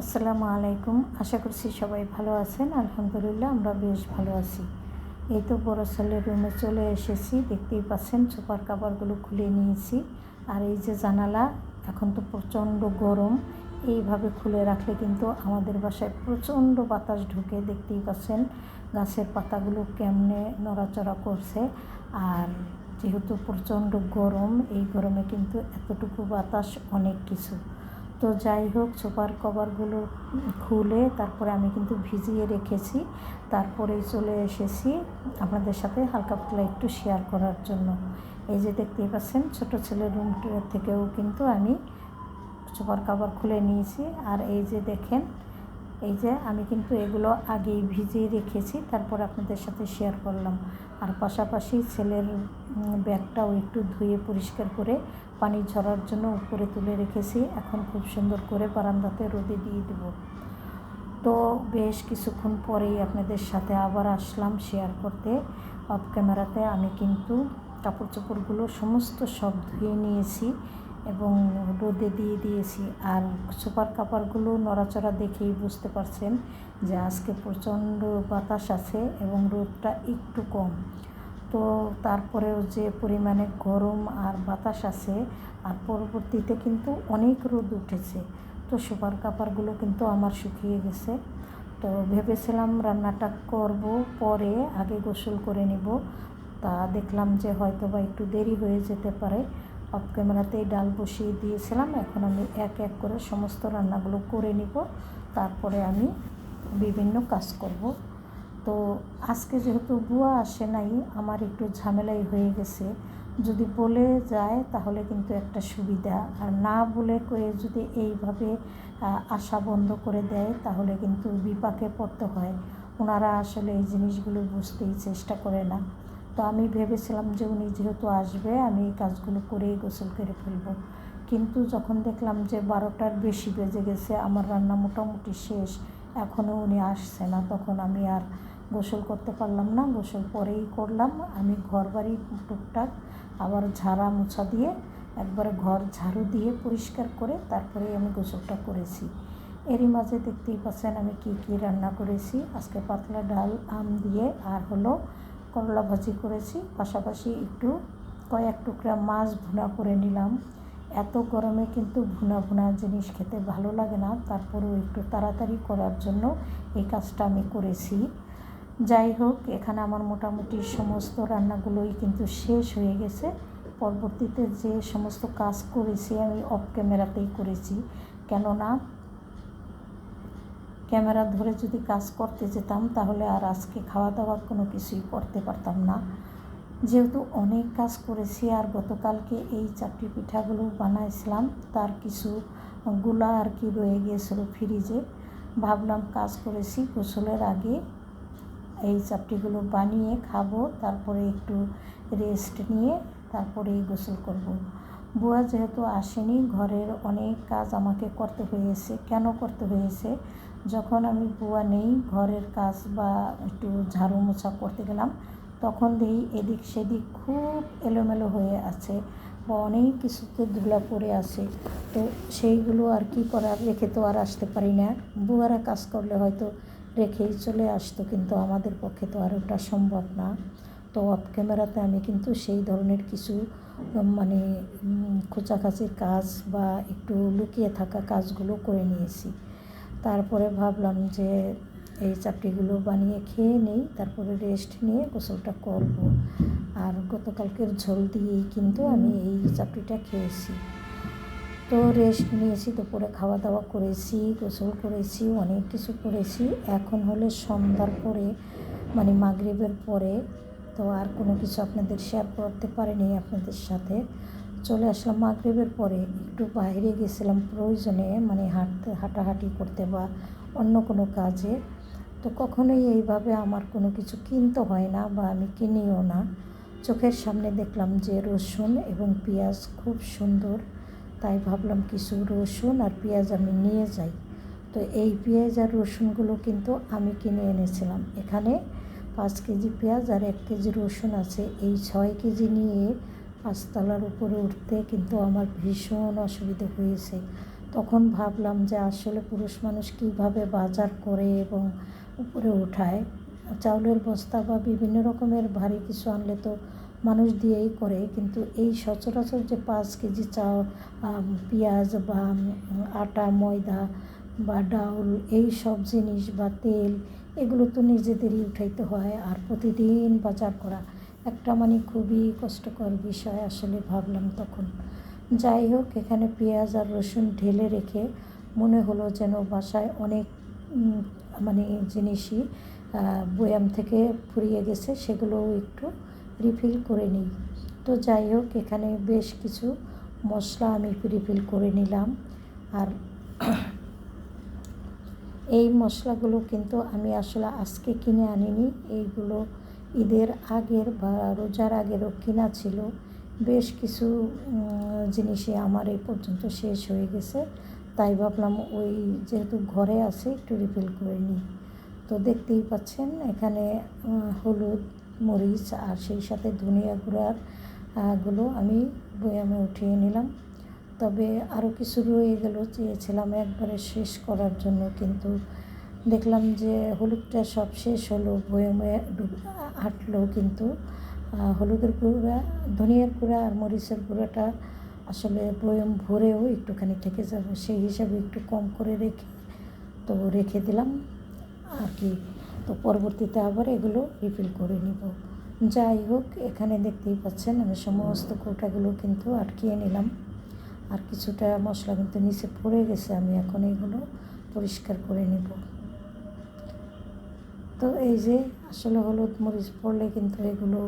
আসসালামু আলাইকুম। আশা করছি সবাই ভালো আছেন। আলহামদুলিল্লাহ আমরা বেশ ভালো আছি। এই তো বড় ছেলের রুমে চলে এসেছি। দেখতেই পাচ্ছেন সোফার কাভারগুলো খুলে নিয়েছি। আর এই যে জানালা, এখন তো প্রচণ্ড গরম। এইভাবে খুলে রাখলে কিন্তু আমাদের বাসায় প্রচণ্ড বাতাস ঢুকে। দেখতেই পাচ্ছেন গাছের পাতাগুলো কেমনে নড়াচড়া করছে। আর যেহেতু প্রচণ্ড গরম, এই গরমে কিন্তু এতটুকু বাতাস অনেক কিছু। তো যাই হোক, সোফার কভারগুলো খুলে তারপরে আমি কিন্তু ভিজিয়ে রেখেছি। তারপরেই চলে এসেছি আপনাদের সাথে হালকা পাতলা একটু শেয়ার করার জন্য। এই যে দেখতেই পাচ্ছেন ছোটো ছেলের রুমটা থেকেও কিন্তু আমি সোফার কভার খুলে নিয়েছি। আর এই যে দেখেন, এই যে আমি কিন্তু এগুলো আগেই ভিজিয়ে রেখেছি, তারপর আপনাদের সাথে শেয়ার করলাম। আর পাশাপাশি ছেলের ব্যাগটাও একটু ধুয়ে পরিষ্কার করে পানি ঝরার জন্য উপরে তুলে রেখেছি। এখন খুব সুন্দর করে বারান্দাতে রোদে দিয়ে দেবো। তো বেশ কিছুক্ষণ পরেই আপনাদের সাথে আবার আসলাম শেয়ার করতে। অফ ক্যামেরাতে আমি কিন্তু কাপড় চোপড়গুলো সমস্ত সব ধুয়ে নিয়েছি এবং রোদে দিয়ে দিয়েছি। আর সোফার কাপড়গুলো নড়াচড়া দেখেই বুঝতে পারছেন যে আজকে প্রচণ্ড বাতাস আছে এবং রোদটা একটু কম। তো তারপরেও যে পরিমাণে গরম আর বাতাস আছে, আর পরবর্তীতে কিন্তু অনেক রোদ উঠেছে। তো সোফার কাপড়গুলো কিন্তু আমার শুকিয়ে গেছে। তো ভেবেছিলাম রান্নাটা করব পরে, আগে গোসল করে নিব। তা দেখলাম যে হয়তো বা একটু দেরি হয়ে যেতে পারে। অফ ক্যামেরাতেই ডাল বসিয়ে দিয়েছিলাম। এখন আমি এক এক করে সমস্ত রান্নাগুলো করে নিব, তারপরে আমি বিভিন্ন কাজ করব। তো আজকে যেহেতু বুয়া আসে নাই, আমার একটু ঝামেলাই হয়ে গেছে। যদি বলে যায় তাহলে কিন্তু একটা সুবিধা, আর না বলে কয়ে যদি এইভাবে আশা বন্ধ করে দেয় তাহলে কিন্তু বিপাকে পড়তে হয়। ওনারা আসলে এই জিনিসগুলো বুঝতেই চেষ্টা করে না। তো আমি ভেবেছিলাম যে উনি যেহেতু আসবে আমি এই কাজগুলো করেই গোসল করে ফেলব। কিন্তু যখন দেখলাম যে 12টার বেশি বেজে গেছে, আমার রান্না মোটামুটি শেষ, এখনও উনি আসছে না, তখন আমি আর গোসল করতে পারলাম না। গোসল পরেই করলাম। আমি ঘর বাড়ি টুকটাক আবার ঝাড়া মোছা দিয়ে একবারে ঘর ঝাড়ু দিয়ে পরিষ্কার করে তারপরে আমি গোসলটা করেছি। এরই মাঝে দেখতেই পাচ্ছেন আমি কি রান্না করেছি। আজকে পাতলা ডাল আম দিয়ে আর হলো করলা ভাজি করেছি। পাশাপাশি একটু কয়েক টুকরা মাছ ভুনা করে নিলাম। এত গরমে কিন্তু ভুনা ভুনা জিনিস খেতে ভালো লাগে না, তারপরেও একটু তাড়াতাড়ি করার জন্য এই কাজটা আমি করেছি। যাই হোক, এখানে আমার মোটামুটি সমস্ত রান্নাগুলোই কিন্তু শেষ হয়ে গেছে। পরবর্তীতে যে সমস্ত কাজ করেছি আমি অফ ক্যামেরাতেই করেছি, কেননা ক্যামেরা ধরে যদি কাজ করতে যেতাম তাহলে আর আজকে খাওয়া দাওয়া কোনো কিছুই করতে পারতাম না। যেহেতু অনেক কাজ করেছি, আর গতকালকে এই চাপটি পিঠাগুলো বানাইছিলাম, তার কিছু গুলা আর কি রয়ে গিয়েছিল ফ্রিজে। ভাবলাম কাজ করেছি, গোসলের আগে এই চাপটিগুলো বানিয়ে খাবো, তারপরে একটু রেস্ট নিয়ে তারপরেই গোসল করব। বুয়া যেহেতু আসেনি, ঘরের অনেক কাজ আমাকে করতে হয়েছে। কেন করতে হয়েছে? যখন আমি বুয়া নেই, ঘরের কাজ বা একটু ঝাড়ু মোছা করতে গেলাম, তখন দেখি এদিক সেদিক খুব এলোমেলো হয়ে আছে বা অনেক কিছুতে ধুলা পড়ে আছে। তো সেইগুলো আর কি করার, রেখে তো আর আসতে পারি না। বুয়ারা কাজ করলে হয়তো রেখেই চলে আসতো, কিন্তু আমাদের পক্ষে তো আর ওটা সম্ভব না। তো অফ ক্যামেরাতে আমি কিন্তু সেই ধরনের কিছু মানে খোঁচাখাচির কাজ বা একটু লুকিয়ে থাকা কাজগুলো করে নিয়েছি। তারপরে ভাবলাম যে এই চাপটিগুলো বানিয়ে খেয়ে নেই, তারপরে রেস্ট নিয়ে গোসলটা করব। আর গতকালকের ঝোল দিয়েই কিন্তু আমি এই চাপটিটা খেয়েছি। তো রেস্ট নিয়েছি, দুপুরে খাওয়া দাওয়া করেছি, গোসল করেছি, অনেক কিছু করেছি। এখন হলে সন্ধ্যার পরে, মানে মাগরিবের পরে। তো আর কোনো কিছু আপনাদের শেয়ার করতে পারিনি আপনাদের সাথে। চলে আসলাম মাগরিবের পরে, একটু বাইরে গেছিলাম প্রয়োজনে, মানে হাঁটাহাঁটি করতে বা অন্য কোনো কাজে। তো কখনোই এইভাবে আমার কোনো কিছু কিনতে হয় না বা আমি কিনিও না। চোখের সামনে দেখলাম যে রসুন এবং পেঁয়াজ খুব সুন্দর, তাই ভাবলাম কিছু রসুন আর পেঁয়াজ আমি নিয়ে যাই। তো এই পেঁয়াজ আর রসুনগুলো কিন্তু আমি কিনে এনেছিলাম। এখানে 5 কেজি পেঁয়াজ আর 1 কেজি রসুন আছে। এই 6 কেজি নিয়ে 5 তলার উপরে উঠতে কিন্তু আমার ভীষণ অসুবিধা হয়েছে। তখন ভাবলাম যে আসলে পুরুষ মানুষ কীভাবে বাজার করে এবং উপরে ওঠায়। চাউলের বস্তা বা বিভিন্ন রকমের ভারী কিছু আনলে তো মানুষ দিয়েই করে, কিন্তু এই সচরাচর যে 5 কেজি পেঁয়াজ বা আটা, ময়দা বা ডাউল, এই সব জিনিস বা তেল, এগুলো তো নিজেদেরই উঠাইতে হয়। আর প্রতিদিন বাজার করা একটা খুবই কষ্টকর বিষয় আসলে ভাবলাম তখন। যাই হোক, এখানে পেঁয়াজ আর রসুন ঢেলে রেখে মনে হলো যেন বাসায় অনেক জিনিসই বয়াম থেকে ফুরিয়ে গেছে, সেগুলোও একটু রিফিল করে নিই। তো যাই হোক, এখানে বেশ কিছু মশলা আমি রিফিল করে নিলাম। আর এই মশলাগুলো কিন্তু আমি আসলে আজকে কিনে আনিনি, এইগুলো ঈদের আগের বা রোজার আগেরও কিনা ছিল। বেশ কিছু জিনিসই আমার এই পর্যন্ত শেষ হয়ে গেছে, তাই ভাবলাম ওই যেহেতু ঘরে আছে একটু রিফিল করে নিই। তো দেখতেই পাচ্ছেন এখানে হলুদ, মরিচ আর সেই সাথে ধনিয়া গুঁড়াগুলো আমি বয়ামে উঠিয়ে নিলাম। তবে আরও কিছু রয়ে গেল, চেয়েছিলাম একবারে শেষ করার জন্য, কিন্তু দেখলাম যে হলুদটা সব শেষ হলো, বয়ামে আটলো, কিন্তু হলুদের গুঁড়া, ধনিয়ার গুঁড়া আর মরিচের গুঁড়াটা আসলে বয়াম ভরেও একটুখানি থেকে যাবে, সেই হিসাবে একটু কম করে রেখে দিলাম আর কি। তো পরবর্তীতে আবার এগুলো রিফিল করে নিব। যাই হোক, এখানে দেখতেই পাচ্ছেন আমি সমস্ত কৌটাগুলো কিন্তু আটকিয়ে নিলাম। আর কিছুটা মশলা কিন্তু নিচে পড়ে গেছে, আমি এখন এগুলো পরিষ্কার করে নেব। তো এই যে আসলে হলুদ মরিচ পড়লে কিন্তু এগুলো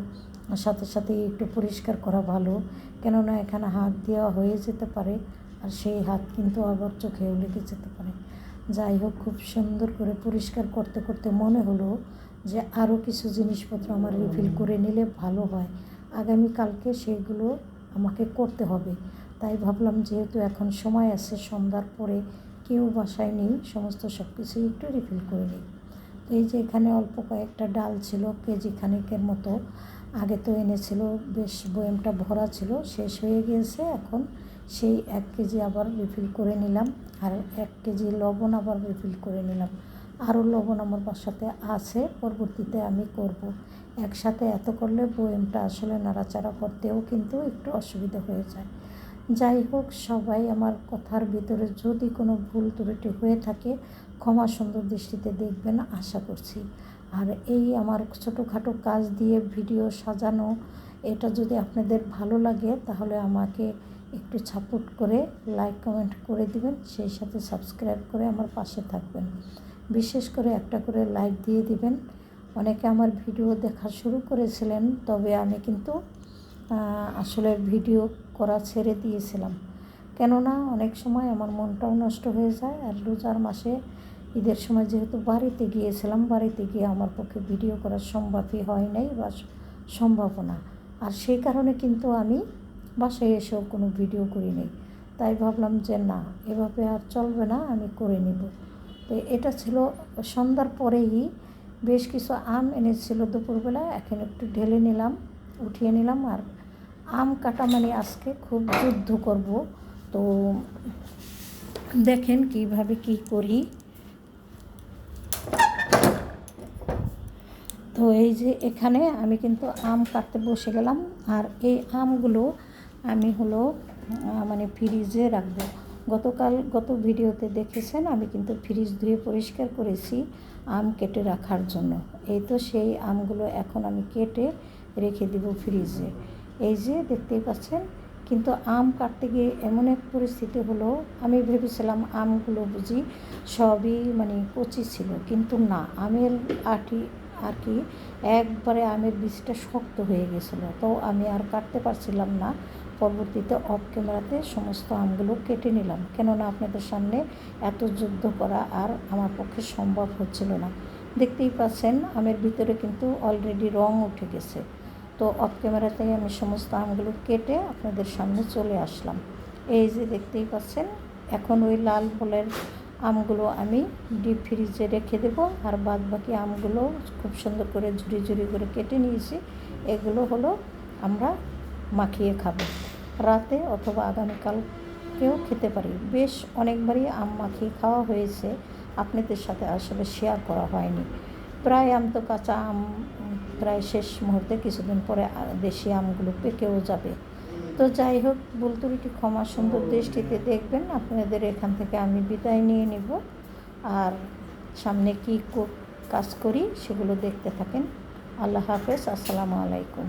সাথে সাথে একটু পরিষ্কার করা ভালো, কেননা এখানে হাত দেওয়া হয়ে যেতে পারে, আর সেই হাত কিন্তু আবার চোখেও লেগে যেতে পারে। যাই হোক, খুব সুন্দর করে পরিষ্কার করতে করতে মনে হলো যে আরও কিছু জিনিসপত্র আমার রিফিল করে নিলে ভালো হয়। আগামীকালকে সেগুলো আমাকে করতে হবে, তাই ভাবলাম যেহেতু এখন সময় আছে, সন্ধ্যার পরে কেউ বাসায় নেই, সমস্ত সব কিছুই একটু রিফিল করে নিই। এই যে এখানে অল্প কয়েকটা ডাল ছিল, কেজি খানিকের মতো। আগে তো এনেছিল, বেশ বয়ামটা ভরা ছিল, শেষ হয়ে গিয়েছে। এখন সেই 1 কেজি আবার রিফিল করে নিলাম, আর 1 কেজি লবণ আবার রিফিল করে নিলাম। আরও লবণ আমার বাসাতে আছে, পরবর্তীতে আমি করব। একসাথে এত করলে বয়ামটা আসলে নাড়াচাড়া করতেও কিন্তু একটু অসুবিধা হয়ে যায়। যাই হোক, সবাই আমার কথার ভিতরে যদি কোনো ভুল ত্রুটি হয়ে থাকে ক্ষমা সুন্দর দৃষ্টিতে দেখবেন আশা করছি। আর এই আমার ছোটোখাটো কাজ দিয়ে ভিডিও সাজানো, এটা যদি আপনাদের ভালো লাগে তাহলে আমাকে একটু সাপোর্ট করে লাইক কমেন্ট করে দিবেন, সেই সাথে সাবস্ক্রাইব করে আমার পাশে থাকবেন। বিশেষ করে একটা করে লাইক দিয়ে দিবেন। অনেকে আমার ভিডিও দেখা শুরু করেছিলেন, তবে আমি কিন্তু আসলে ভিডিও করা ছেড়ে দিয়েছিলাম, কেননা অনেক সময় আমার মনটাও নষ্ট হয়ে যায়। আর রোজার মাসে ঈদের সময় যেহেতু বাড়িতে গিয়েছিলাম, বাড়িতে গিয়ে আমার পক্ষে ভিডিও করা সম্ভবই হয় নাই বা সম্ভাবনা, আর সেই কারণে কিন্তু আমি বাসায় এসেও কোনো ভিডিও করি নাই। তাই ভাবলাম যে না, এভাবে আর চলবে না, আমি করে নিব। তো এটা ছিল সন্ধ্যার পরেই। বেশ কিছু আম এনেছিল দুপুরবেলা, এখন একটু ঢেলে নিলাম, উঠিয়ে নিলাম। আর আম কাটা আজকে খুব যুদ্ধ করব, তো দেখেন কিভাবে কি করি। তো এই যে এখানে আমি কিন্তু আম কাটতে বসে গেলাম, আর এই আমগুলো আমি ফ্রিজে রাখবো। গত ভিডিওতে দেখেছেন আমি কিন্তু ফ্রিজ ধুয়ে পরিষ্কার করেছি আম কেটে রাখার জন্য। এই তো সেই আমগুলো এখন আমি কেটে রেখে দিব ফ্রিজে। এই যে দেখতেই পাচ্ছেন, কিন্তু আম কাটতে গিয়ে এমন এক পরিস্থিতি হলো, আমি ভেবেছিলাম আমগুলো বুঝি সবই কচি ছিল, কিন্তু না, আমের আটি আর কি একবারে আমের বীজটা শক্ত হয়ে গেছিলো, তো আমি আর কাটতে পারছিলাম না। পরবর্তীতে অফ ক্যামেরাতে সমস্ত আমগুলো কেটে নিলাম, কেননা আপনাদের সামনে এত যুদ্ধ করা আর আমার পক্ষে সম্ভব হচ্ছিল না। দেখতেই পাচ্ছেন আমের ভিতরে কিন্তু অলরেডি রং উঠে গেছে। তো অফ ক্যামেরাতেই আমি সমস্ত আমগুলো কেটে আপনাদের সামনে চলে আসলাম। এই যে দেখতেই পাচ্ছেন, এখন ওই লাল বলের আমগুলো আমি ডিপ ফ্রিজে রেখে দেবো, আর বাদ বাকি আমগুলো খুব সুন্দর করে ঝুরি ঝুরি করে কেটে নিয়েছি। এগুলো আমরা মাখিয়ে খাবো রাতে, অথবা আগামীকাল কেউ খেতে পারি। বেশ অনেকবারই আম মাখিয়ে খাওয়া হয়েছে, আপনাদের সাথে আসলে শেয়ার করা হয়নি। প্রায় আম তো কাঁচা আম প্রায় শেষ মুহূর্তে, কিছুদিন পরে দেশি আমগুলো পেকেও যাবে। তো যাই হোক, ভুল ত্রুটি ক্ষমা সুন্দর দৃষ্টিতে দেখবেন। আপনাদের এখান থেকে আমি বিদায় নিয়ে নিব, আর সামনে কী কাজ করি সেগুলো দেখতে থাকেন। আল্লাহ হাফেজ, আসসালামু আলাইকুম।